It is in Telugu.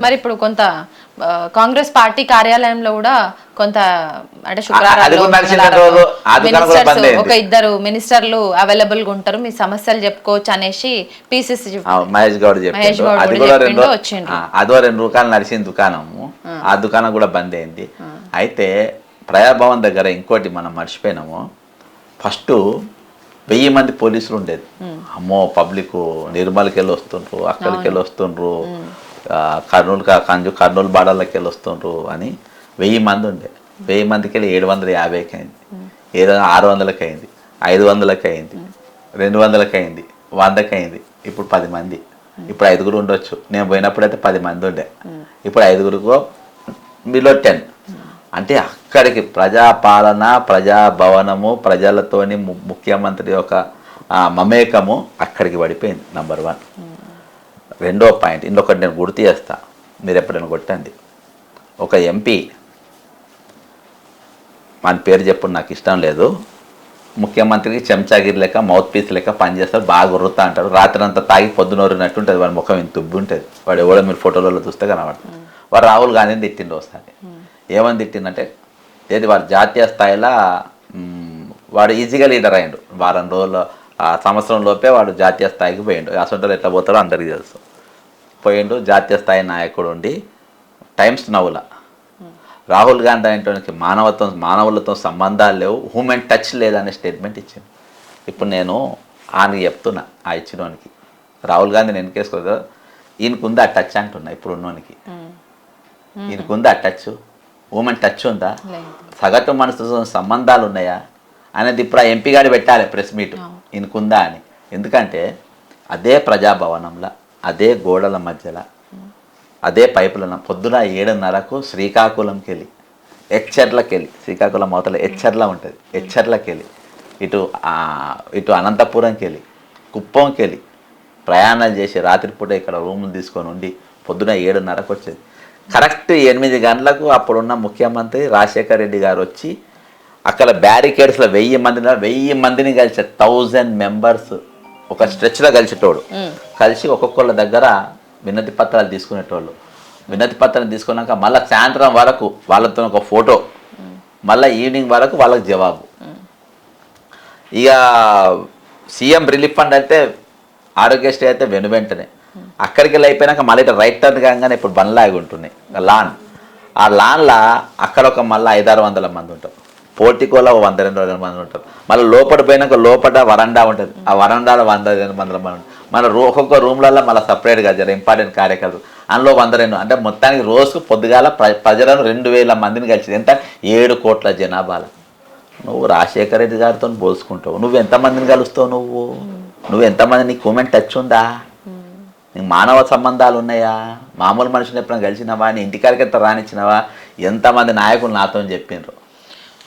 మరి ఇప్పుడు కొంత కాంగ్రెస్ పార్టీ కార్యాలయంలో కూడా కొంత అంటే శుక్రవారం ఒక ఇద్దరు మినిస్టర్లు అవైలబుల్ గా ఉంటారు, మీ సమస్యలు చెప్పుకోవచ్చు అనేసి పిసిసి మహేష్ గౌడ్ వచ్చిండు. అదో 2 రూపాయలు నడిచిన దుకాణము, ఆ దుకాణం కూడా బంద్ అయింది. అయితే ప్రజాభవన్ దగ్గర ఇంకోటి మనం మర్చిపోయినాము, ఫస్ట్ 1000 మంది పోలీసులు ఉండేది. అమ్మో పబ్లిక్ నిర్మల్కి వెళ్ళి వస్తుండ్రు, అక్కడికి వెళ్ళి వస్తుండ్రు, కర్నూలు బార్డర్లకి వెళ్ళి వస్తుండ్రు అని 1000 మంది ఉండే. 1000 మందికి వెళ్ళి 750కి అయింది, 600కి అయింది, 500కి అయింది, 200కి అయింది, 100కి అయింది. ఇప్పుడు 10 మంది. ఇప్పుడు 5 ఉండొచ్చు. నేను పోయినప్పుడైతే 10 మంది ఉండే, ఇప్పుడు 5 బిలో 10. అంటే అక్కడికి ప్రజాపాలన, ప్రజాభవనము, ప్రజలతోని ముఖ్యమంత్రి యొక్క మమేకము అక్కడికి పడిపోయింది. నంబర్ 1. రెండో పాయింట్, ఇంకొకటి నేను గుర్తు చేస్తా, మీరు ఎప్పుడైనా కొట్టండి. ఒక ఎంపీ, మన పేరు చెప్పు నాకు ఇష్టం లేదు, ముఖ్యమంత్రికి చెంచాగిరి లెక్క మౌత్ పీస్ లెక్క పనిచేస్తారు, బాగా గుర్రుతా అంటారు. రాత్రి అంతా తాగి పొద్దునూరినట్టు ఉంటుంది, వాడి ముఖం ఇంత తుబ్బి ఉంటుంది. వాడు ఎవడో మీరు ఫోటోలలో చూస్తే కనబడుతుంది. వాడు రాహుల్ గాంధీని తిట్టిండు ఒకసారి. ఏమని తిట్టిందంటే, ఏది వాడు జాతీయ స్థాయిలో వాడు ఈజీగా లీడర్ అయ్యాడు. వారం రోజులు, సంవత్సరం లోపే వాడు జాతీయ స్థాయికి పోయిండు. అసలు ఎట్లా పోతారో అందరికీ తెలుసు. పోయిండు, జాతీయ స్థాయి నాయకుడు ఉండి టైమ్స్ నవ్వుల రాహుల్ గాంధీ అనేటువంటి మానవులతో సంబంధాలు లేవు, హ్యూమన్ టచ్ లేదనే స్టేట్మెంట్ ఇచ్చింది. ఇప్పుడు నేను ఆయనకి చెప్తున్నా, ఆ ఇచ్చినోనికి, రాహుల్ గాంధీని ఎన్నికేసుకోదు, ఈయనకుంది ఆ టచ్ అంటున్నా. ఇప్పుడు ఉన్నోనికి ఈయనకుంది ఆ టచ్, హ్యూమన్ టచ్ ఉందా, సగటు మనసుతో సంబంధాలు ఉన్నాయా అనేది ఇప్పుడు ఆ ఎంపీ గారు పెట్టాలి ప్రెస్ మీట్, ఈయనకుందా అని. ఎందుకంటే అదే ప్రజాభవనంలో, అదే గోడల మధ్యలో, అదే పైపులను పొద్దున 7:30కు శ్రీకాకుళంకి వెళ్ళి, ఎచ్చర్లకి వెళ్ళి, శ్రీకాకుళం అవతల ఎచ్చర్ల ఉంటుంది, ఎచ్చర్లకి వెళ్ళి ఇటు అనంతపురంకి వెళ్ళి, కుప్పంకి వెళ్ళి ప్రయాణాలు చేసి రాత్రిపూట ఇక్కడ రూములు తీసుకొని ఉండి పొద్దున 7:30కు వచ్చేది. కరెక్ట్ 8 గంటలకు అప్పుడున్న ముఖ్యమంత్రి రాజశేఖర్ రెడ్డి గారు వచ్చి అక్కడ బ్యారికేడ్స్లో 1000 మందిని కలిసే 1000 మెంబర్స్ ఒక స్ట్రెచ్లో కలిసేటోడు. కలిసి ఒక్కొక్కళ్ళ దగ్గర వినతి పత్రాలు తీసుకునేటోళ్ళు. వినతి పత్రం తీసుకున్నాక మళ్ళీ సాయంత్రం వరకు వాళ్ళతో ఒక ఫోటో, మళ్ళీ ఈవినింగ్ వరకు వాళ్ళకి జవాబు. ఇక సీఎం రిలీఫ్ ఫండ్ అయితే, ఆరోగ్యశ్రీ అయితే వెంటనే. అక్కడికి వెళ్ళి అయిపోయినాక మళ్ళీ ఇట్లా రైట్ టర్న్ కాగానే ఇప్పుడు బండ్లాగి ఉంటున్నాయి లాన్. ఆ లాన్లో అక్కడ ఒక మళ్ళీ 500-600 మంది ఉంటారు, పోర్టికోలో 100-200 మంది ఉంటారు. మళ్ళీ లోపల పోయినాక లోపల వరండా ఉంటుంది, ఆ వరండాలో 100-200 మంది ఉంటారు. మన ఒక్కొక్క రూమ్లలో మళ్ళీ సపరేట్గా జర ఇంపార్టెంట్ కార్యకర్తలు అందులో 100-200. అంటే మొత్తానికి రోజుకు పొద్దుగాల ప్రజలను 2000 మందిని కలిసి, ఎంత 7 కోట్ల జనాభాలో. నువ్వు రాజశేఖర రెడ్డి గారితో పోల్చుకుంటావు, నువ్వు ఎంతమందిని కలుస్తావు, నువ్వు ఎంతమంది, నీకు హ్యూమన్ టచ్ ఉందా, నీకు మానవ సంబంధాలు ఉన్నాయా, మామూలు మనుషులు ఎప్పుడైనా కలిసినావా, నీ ఇంటికాడికి ఎంత రానిచ్చినావా? ఎంతమంది నాయకులు నాతో చెప్పిండ్రు.